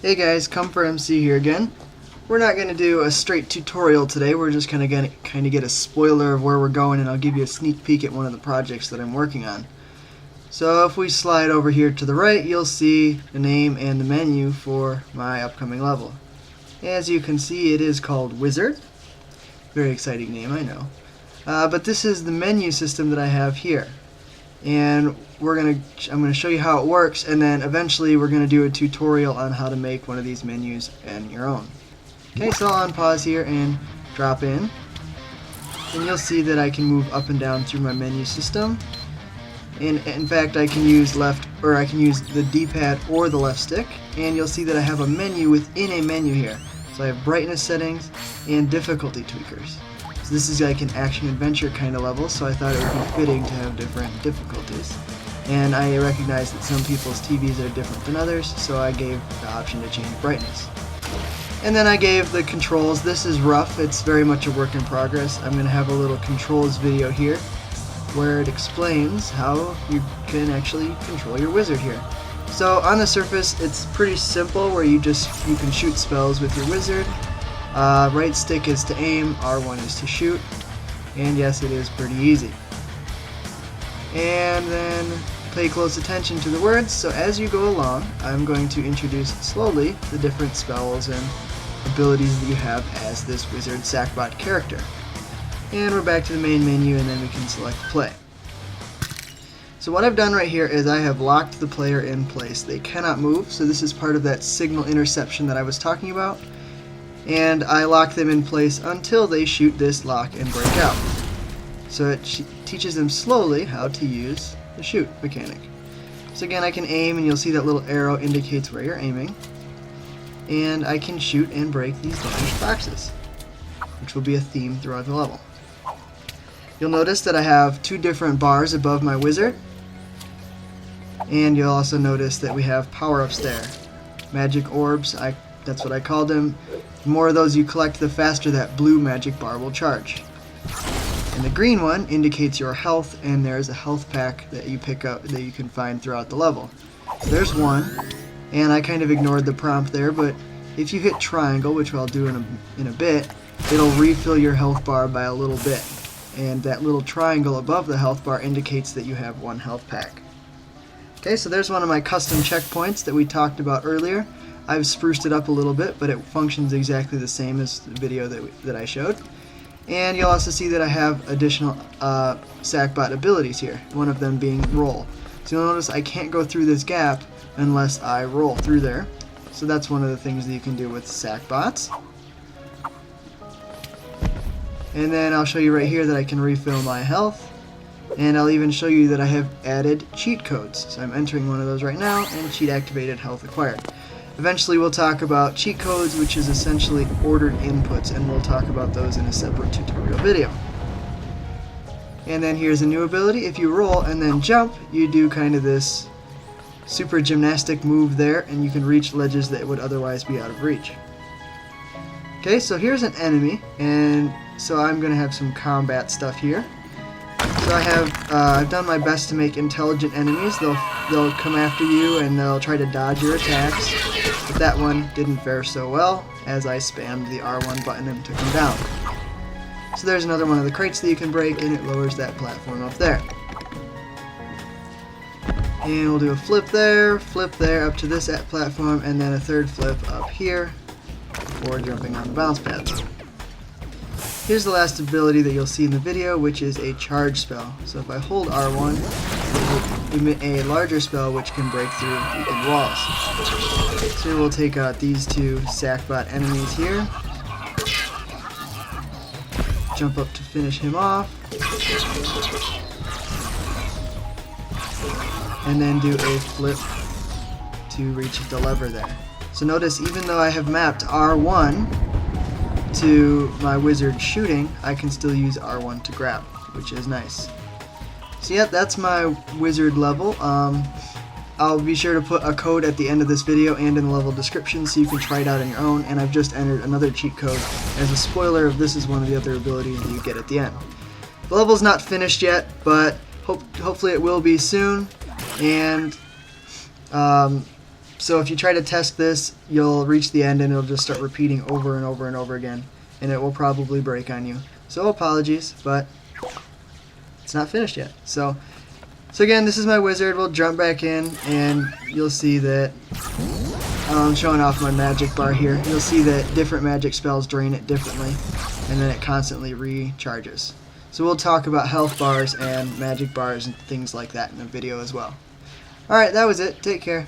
Hey guys, Comfort MC here again. We're not going to do a straight tutorial today, we're just going to get a spoiler of where we're going, and I'll give you a sneak peek at one of the projects that I'm working on. So if we slide over here to the right, you'll see the name and the menu for my upcoming level. As you can see, it is called Wizard. Very exciting name, I know. But this is the menu system that I have here. And I'm going to show you how it works, and then eventually we're going to do a tutorial on how to make one of these menus on your own. Okay, so I'll unpause here and drop in, and you'll see that I can move up and down through my menu system. And in fact, I can use the D-pad or the left stick, and you'll see that I have a menu within a menu here. So I have brightness settings and difficulty tweakers. This is like an action-adventure kind of level, so I thought it would be fitting to have different difficulties. And I recognize that some people's TVs are different than others, so I gave the option to change brightness. And then I gave the controls. This is rough, it's very much a work in progress. I'm going to have a little controls video here where it explains how you can actually control your wizard here. So on the surface, it's pretty simple where you can shoot spells with your wizard. Right stick is to aim, R1 is to shoot, and yes, it is pretty easy. And then pay close attention to the words, so as you go along, I'm going to introduce slowly the different spells and abilities that you have as this wizard Sackbot character. And we're back to the main menu, and then we can select play. So what I've done right here is I have locked the player in place. They cannot move, so this is part of that signal interception that I was talking about. And I lock them in place until they shoot this lock and break out. So it teaches them slowly how to use the shoot mechanic. So again, I can aim, and you'll see that little arrow indicates where you're aiming. And I can shoot and break these damaged boxes, which will be a theme throughout the level. You'll notice that I have two different bars above my wizard. And you'll also notice that we have power-ups there. Magic orbs, that's what I called them. The more of those you collect, the faster that blue magic bar will charge. And the green one indicates your health, and there's a health pack that you pick up that you can find throughout the level. So there's one, and I kind of ignored the prompt there, but if you hit triangle, which I'll do in a bit, it'll refill your health bar by a little bit. And that little triangle above the health bar indicates that you have one health pack. Okay, so there's one of my custom checkpoints that we talked about earlier. I've spruced it up a little bit, but it functions exactly the same as the video that I showed. And you'll also see that I have additional Sackbot abilities here, one of them being roll. So you'll notice I can't go through this gap unless I roll through there. So that's one of the things that you can do with Sackbots. And then I'll show you right here that I can refill my health. And I'll even show you that I have added cheat codes. So I'm entering one of those right now, and cheat activated, health acquired. Eventually we'll talk about cheat codes, which is essentially ordered inputs, and we'll talk about those in a separate tutorial video. And then here's a new ability. If you roll and then jump, you do kind of this super gymnastic move there, and you can reach ledges that would otherwise be out of reach. Okay, so here's an enemy, and so I'm going to have some combat stuff here. So I've done my best to make intelligent enemies. They'll come after you, and they'll try to dodge your attacks. But that one didn't fare so well, as I spammed the R1 button and took him down. So there's another one of the crates that you can break, and it lowers that platform up there. And we'll do a flip there, up to this platform, and then a third flip up here before jumping on the bounce pads. Here's the last ability that you'll see in the video, which is a charge spell. So if I hold R1, it will emit a larger spell which can break through weakened walls. So we'll take out these two Sackbot enemies here. Jump up to finish him off. And then do a flip to reach the lever there. So notice, even though I have mapped R1 to my wizard shooting, I can still use R1 to grab, which is nice. So yeah, that's my wizard level. I'll be sure to put a code at the end of this video and in the level description so you can try it out on your own, and I've just entered another cheat code as a spoiler of this is one of the other abilities that you get at the end. The level's not finished yet, but hopefully it will be soon, and So if you try to test this, you'll reach the end and it'll just start repeating over and over and over again, and it will probably break on you. So apologies, but it's not finished yet. So again, this is my wizard. We'll jump back in, and you'll see that I'm showing off my magic bar here. You'll see that different magic spells drain it differently, and then it constantly recharges. So we'll talk about health bars and magic bars and things like that in the video as well. Alright, that was it. Take care.